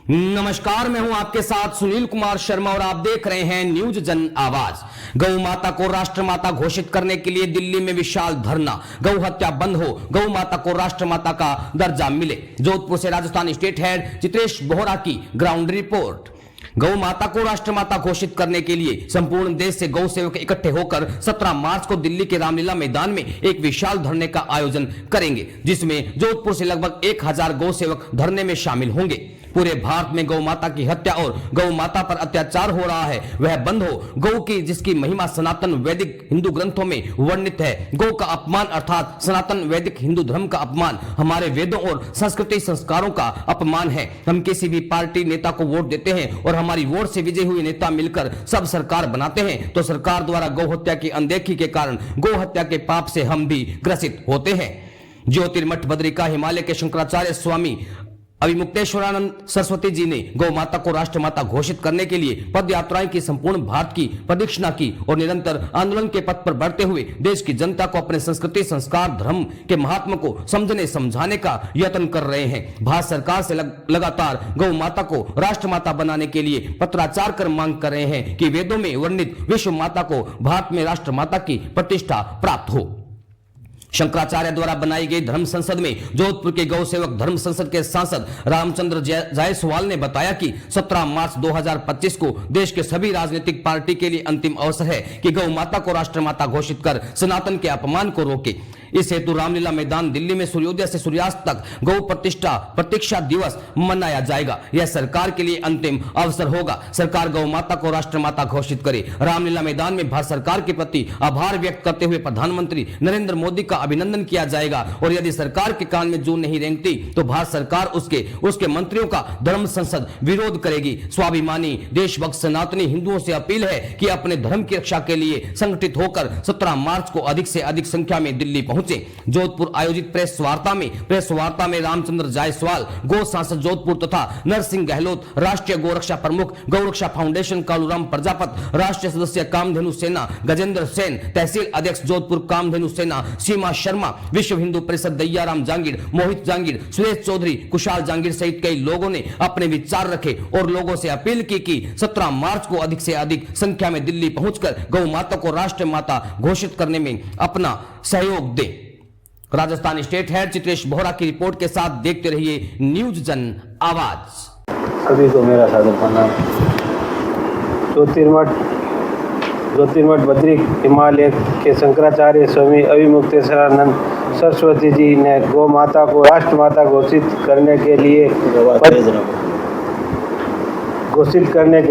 नमस्कार, मैं हूं आपके साथ सुनील कुमार शर्मा और आप देख रहे हैं न्यूज जन आवाज। गौ माता को राष्ट्रमाता घोषित करने के लिए दिल्ली में विशाल धरना। गौ हत्या बंद हो, गौ माता को राष्ट्रमाता का दर्जा मिले। जोधपुर से राजस्थान स्टेट हेड चित्रेश बोहरा की ग्राउंड रिपोर्ट। गौ माता को राष्ट्रमाता घोषित करने के लिए संपूर्ण देश से गौ सेवक इकट्ठे होकर 17 मार्च को दिल्ली के रामलीला मैदान में एक विशाल धरने का आयोजन करेंगे, जिसमें जोधपुर से लगभग 1000 गौ सेवक धरने में शामिल होंगे। पूरे भारत में गौ माता की हत्या और गौ माता पर अत्याचार हो रहा है, वह बंद हो। गौ की जिसकी महिमा सनातन वैदिक हिंदू ग्रंथों में वर्णित है। गौ का अपमान अर्थात सनातन वैदिक हिंदू धर्म का अपमान हमारे वेदों और संस्कृति संस्कारों का अपमान है। हम किसी भी पार्टी नेता को वोट देते हैं और हमारी वोट से विजयी हुए नेता मिलकर सब सरकार बनाते हैं, तो सरकार द्वारा गौ हत्या की अनदेखी के कारण गौ हत्या के पाप से हम भी ग्रसित होते हैं। ज्योतिर्मठ बद्रिका हिमालय के शंकराचार्य स्वामी अभिमुक्तेश्वरानंद सरस्वती जी ने गौ माता को राष्ट्रमाता घोषित करने के लिए पद यात्राएं की, संपूर्ण भारत की प्रदक्षिणा की और निरंतर आंदोलन के पथ पर बढ़ते हुए देश की जनता को अपने संस्कृति संस्कार धर्म के महात्मा को समझने समझाने का यत्न कर रहे हैं। भारत सरकार से लगातार गौ माता को राष्ट्रमाता बनाने के लिए पत्राचार कर मांग कर रहे हैं कि वेदों में वर्णित विश्व माता को भारत में राष्ट्रमाता की प्रतिष्ठा प्राप्त हो। शंकराचार्य द्वारा बनाई गई धर्म संसद में जोधपुर के गौ सेवक धर्म संसद के सांसद रामचंद्र जायसवाल ने बताया कि 17 मार्च 2025 को देश के सभी राजनीतिक पार्टी के लिए अंतिम अवसर है कि गौ माता को राष्ट्रमाता घोषित कर सनातन के अपमान को रोके। इस हेतु रामलीला मैदान दिल्ली में सूर्योदय से सूर्यास्त तक गौ प्रतिष्ठा प्रतीक्षा दिवस मनाया जाएगा। यह सरकार के लिए अंतिम अवसर होगा। सरकार गौ माता को राष्ट्रमाता घोषित करे। रामलीला मैदान में भारत सरकार के प्रति आभार व्यक्त करते हुए प्रधानमंत्री नरेंद्र मोदी का अभिनंदन किया जाएगा और यदि सरकार के कान में जूं नहीं रेंगती तो भारत सरकार उसके मंत्रियों का धर्म संसद विरोध करेगी। स्वाभिमानी देशभक्त सनातनी हिंदुओं से अपील है कि अपने धर्म की रक्षा के लिए संगठित होकर 17 मार्च को अधिक से अधिक संख्या में दिल्ली पहुंचे। जोधपुर आयोजित प्रेस वार्ता में रामचंद्र जायसवाल, गौ सांसद जोधपुर तथा नरसिंह गहलोत, राष्ट्रीय गौरक्षा प्रमुख, गौरक्षा फाउंडेशन कालूराम प्रजापत, राष्ट्रीय सदस्य कामधेनु सेना गजेंद्र सेन, तहसील अध्यक्ष जोधपुर कामधेनु सेना सीमा शर्मा, विश्व हिंदू परिषद दयाराम जांगीर, मोहित जांगीर, सुरेश चौधरी, कुशाल जांगीर सहित कई लोगों ने अपने विचार रखे और लोगों से अपील की कि 17 मार्च को अधिक से अधिक संख्या में दिल्ली पहुंचकर गौ माता को राष्ट्रमाता घोषित करने में अपना सहयोग दें। राजस्थान स्टेट हेड चित्रेश बोहरा की रिपोर्ट के साथ देखते रहिए न्यूज जन आवाज। सभी को मेरा सादर प्रणाम। ज्योतिर्मठ बद्रिक हिमालय के शंकराचार्य स्वामी अभिमुक्तेश्वरानंद सरस्वती जी ने गौ माता को राष्ट्रमाता घोषित करने के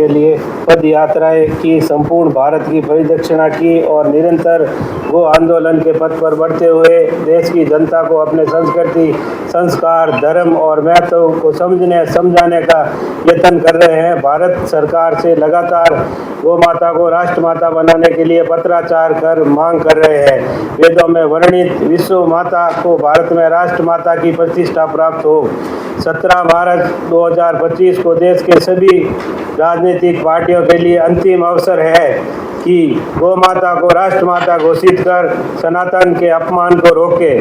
लिए पद यात्राएं की, संपूर्ण भारत की परिदक्षिणा की और निरंतर गो आंदोलन के पथ पर बढ़ते हुए देश की जनता को अपने संस्कृति संस्कार धर्म और महत्व को समझाने का यत्न कर रहे हैं। भारत सरकार से लगातार गौ माता को राष्ट्रमाता बनाने के लिए पत्राचार कर मांग कर रहे हैं। वेदों में वर्णित विश्व माता को भारत में राष्ट्रमाता की प्रतिष्ठा प्राप्त हो। 17 मार्च 2025 को देश के सभी राजनीतिक पार्टियों के लिए अंतिम अवसर है कि गौ माता को राष्ट्रमाता घोषित कर सनातन के अपमान को रोके।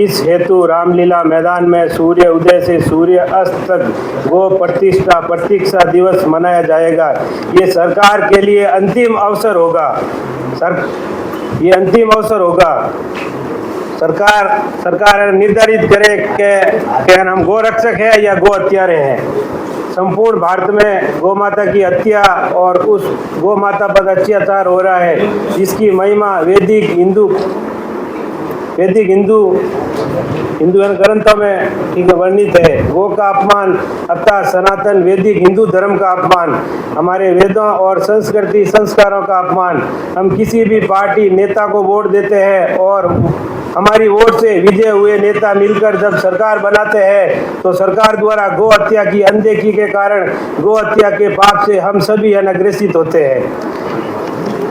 इस हेतु रामलीला मैदान में सूर्य उदय से सूर्य अस्त तक गौ प्रतिष्ठा प्रतीक्षा दिवस मनाया जाएगा। ये सरकार के लिए अंतिम अवसर होगा। ये अंतिम अवसर होगा। सरकार निर्धारित करे कि हम गौ रक्षक है या गौ हत्यारे हैं। संपूर्ण भारत में गौ माता की हत्या और उस गौ माता पर अत्याचार हो रहा है, जिसकी महिमा वैदिक हिंदू ग्रंथों में ठीक वर्णित है। गौ का अपमान अर्थात सनातन वैदिक हिंदू धर्म का अपमान, हमारे वेदों और संस्कृति संस्कारों का अपमान। हम किसी भी पार्टी नेता को वोट देते हैं और हमारी वोट से विजय हुए नेता मिलकर जब सरकार बनाते हैं तो सरकार द्वारा गौ हत्या की अनदेखी के कारण गौ हत्या के पाप से हम सभी अग्रसित होते हैं।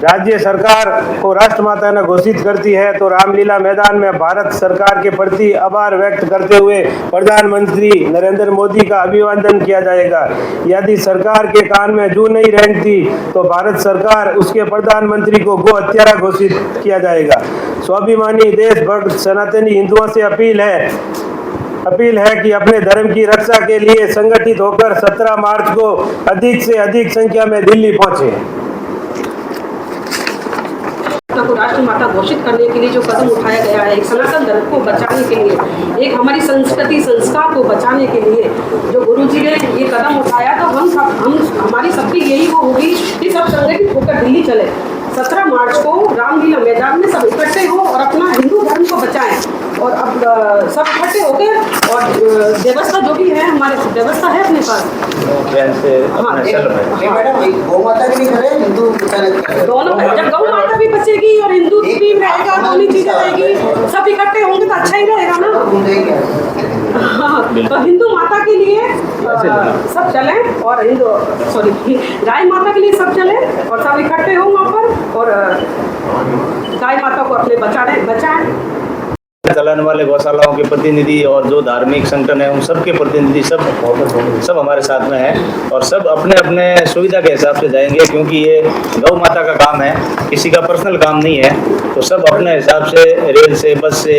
राज्य सरकार को राष्ट्रमाता ने घोषित करती है तो रामलीला मैदान में भारत सरकार के प्रति आभार व्यक्त करते हुए प्रधानमंत्री नरेंद्र मोदी का अभिवादन किया जाएगा। यदि सरकार के कान में जूं नहीं रेंगती तो भारत सरकार उसके प्रधानमंत्री को गौ हत्यारा घोषित किया जाएगा। स्वाभिमानी देशभक्त सनातनी हिंदुओं से अपील है अपील है कि अपने धर्म की रक्षा के लिए संगठित होकर 17 मार्च को अधिक से अधिक संख्या में दिल्ली पहुंचे। को राष्ट्रमाता घोषित करने के लिए जो कदम उठाया गया है, एक सनातन धर्म को बचाने के लिए, एक हमारी संस्कृति संस्कार को बचाने के लिए जो गुरुजी ने ये कदम उठाया, तो हमारी सबकी यही वो होगी कि सब संगठित होकर दिल्ली चले। 17 मार्च को रामलीला मैदान में सब इकट्ठे हों और अपना हिंदू धर्म को बचाएं। और अब सब इकट्ठे होकर और व्यवस्था जो भी है, हमारे व्यवस्था है अपने पास। गौ माता भी नहीं करे, हिंदू दोनों, जब गौ माता भी बचेगी और हिंदू भी रहेगा, दोनों चीजें रहेगी, सब इकट्ठे होंगे तो अच्छा ही रहेगा ना। हाँ, तो हिंदू माता के लिए सब चलें और गाय माता के लिए सब चलें और सब इकट्ठे हों वहाँ पर और गाय माता को अपने बचाएं। चलाने वाले गौशालाओं के प्रतिनिधि और जो धार्मिक संगठन है उन सब के प्रतिनिधि सब हमारे साथ में हैं और सब अपने अपने सुविधा के हिसाब से जाएंगे, क्योंकि ये गौ माता का काम है, किसी का पर्सनल काम नहीं है। तो सब अपने हिसाब से रेल से, बस से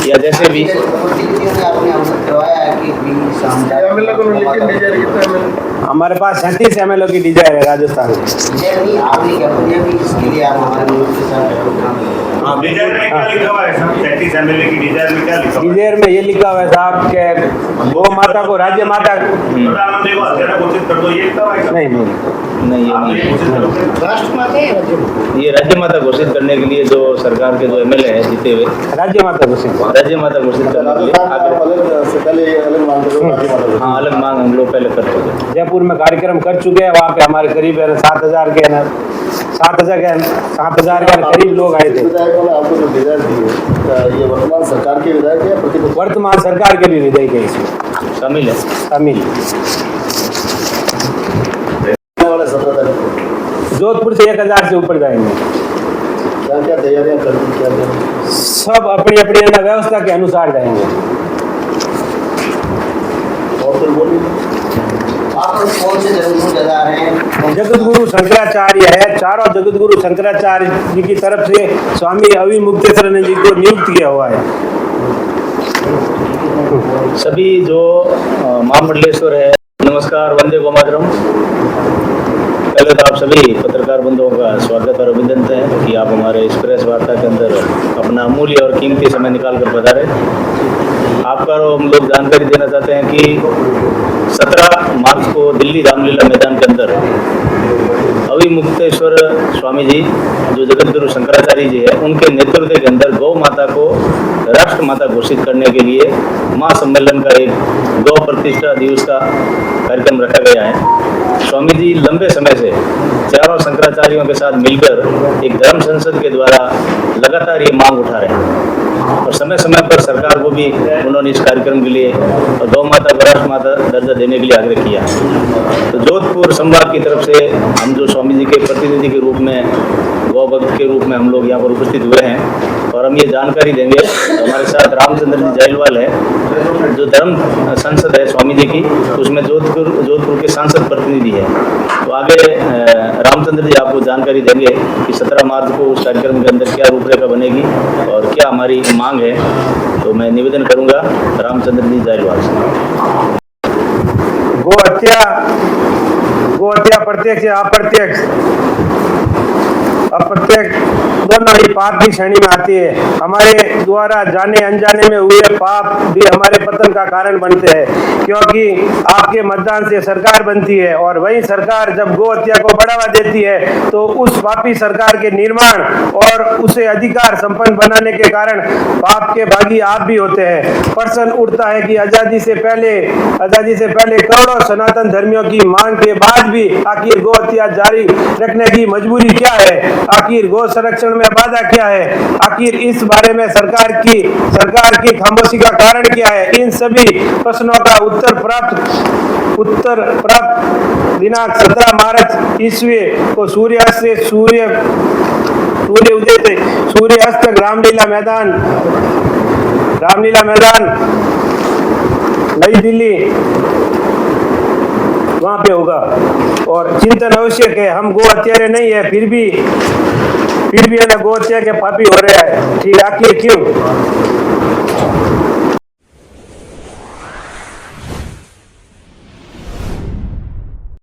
या जैसे भी। हमारे पास 37 MLO की डिजायर है राजस्थान में। डिजायर में ये लिखा हुआ है साहब के गौ माता को राज्य माता प्रधानमंत्री को हत्यारा घोषित कर दो, ये नहीं, ये राज्य माता घोषित करने के लिए जो सरकार के जो MLA है जीते हुए राज्य माता घोषित करने के लिए हाँ अलग मांग हम लोग पहले कर चुके हैं। जयपुर में कार्यक्रम कर चुके हैं, वहाँ पे हमारे करीब 7,000 के 7,000 के करीब लोग आए थे। आपको जो विधायक दिए, ये वर्तमान सरकार के विधायक है, प्रतिपक्ष वर्तमान सरकार के भी विधायक है इसमें शामिल है। वाले 17 तारीख जोधपुर से 1,000 से ऊपर जाएंगे। क्या क्या तैयारियां कर दी, क्या सब अपनी अपनी व्यवस्था के अनुसार जाएंगे। और फिर बोलिए आप कौन से जगतगुरु जगह रहे हैं? जगतगुरु शंकराचार्य है, चारों जगतगुरु शंकराचार्य जी की तरफ से स्वामी अविमुक्तेश्वर जी को नियुक्त किया हुआ है। सभी जो महामंडलेश्वर है, नमस्कार, वंदे गोमातरम। पहले तो आप सभी पत्रकार बंधुओं का स्वागत और अभिनंदन है कि आप हमारे इस प्रेस वार्ता के अंदर अपना अमूल्य और कीमती समय निकाल कर पधारे। आपका हम लोग जानकारी देना चाहते हैं कि 17 मार्च को दिल्ली रामलीला मैदान के अंदर अविमुक्तेश्वर स्वामी जी जो जगतगुरु शंकराचार्य जी है, उनके नेतृत्व के अंदर गौ माता को राष्ट्र माता घोषित करने के लिए महासम्मेलन का एक गौ प्रतिष्ठा दिवस का कार्यक्रम रखा गया है। स्वामी जी लंबे समय से चारों शंकराचार्यों के साथ मिलकर एक धर्म संसद के द्वारा लगातार ये मांग उठा रहे हैं और समय समय पर सरकार को भी उन्होंने इस कार्यक्रम के लिए गौ माता को राष्ट्र माता दर्जा देने के लिए आग्रह किया। तो जोधपुर संभाग की तरफ से हम जो स्वामी जी के प्रतिनिधि के रूप में, गौ भक्त के रूप में हम लोग यहाँ पर उपस्थित हुए हैं और हम ये जानकारी देंगे। हमारे साथ रामचंद्र जी जायलवाल है, जो धर्म संसद है स्वामी जी की, उसमें जोधपुर के सांसद प्रतिनिधि है। तो आगे रामचंद्र जी आपको जानकारी देंगे कि 17 मार्च को उस कार्यक्रम के अंदर क्या रूपरेखा बनेगी और क्या हमारी मांग है। तो मैं निवेदन करूंगा रामचंद्र जी जायलवाल से। गो हत्या प्रत्यक्ष या अप्रत्यक्ष दोनों ही पाप की श्रेणी में आती है। हमारे द्वारा जाने अनजाने में हुए पाप भी हमारे पतन का कारण बनते हैं, क्योंकि आपके मतदान से सरकार बनती है और वही सरकार जब गौ हत्या को बढ़ावा देती है तो उस पापी सरकार के निर्माण और उसे अधिकार संपन्न बनाने के कारण पाप के भागी आप भी होते हैं। प्रश्न उठता है कि आजादी से पहले करोड़ों सनातन धर्मियों की मांग के बाद भी आखिर गौ हत्या जारी रखने की मजबूरी क्या है? आखिर गौ संरक्षण में बाधा क्या है? आखिर इस बारे में सरकार की खामोशी का कारण क्या है? इन सभी प्रश्नों का उत्तर प्राप्त दिनांक 17 मार्च ईस्वी को सूर्यास्त तक रामलीला मैदान नई दिल्ली वहाँ पे होगा। और चिंतन आवश्यक है, हम गो हत्यारे नहीं है, फिर भी है ना गो हत्या के पापी हो रहे हैं। ठीक, आखिर क्यों?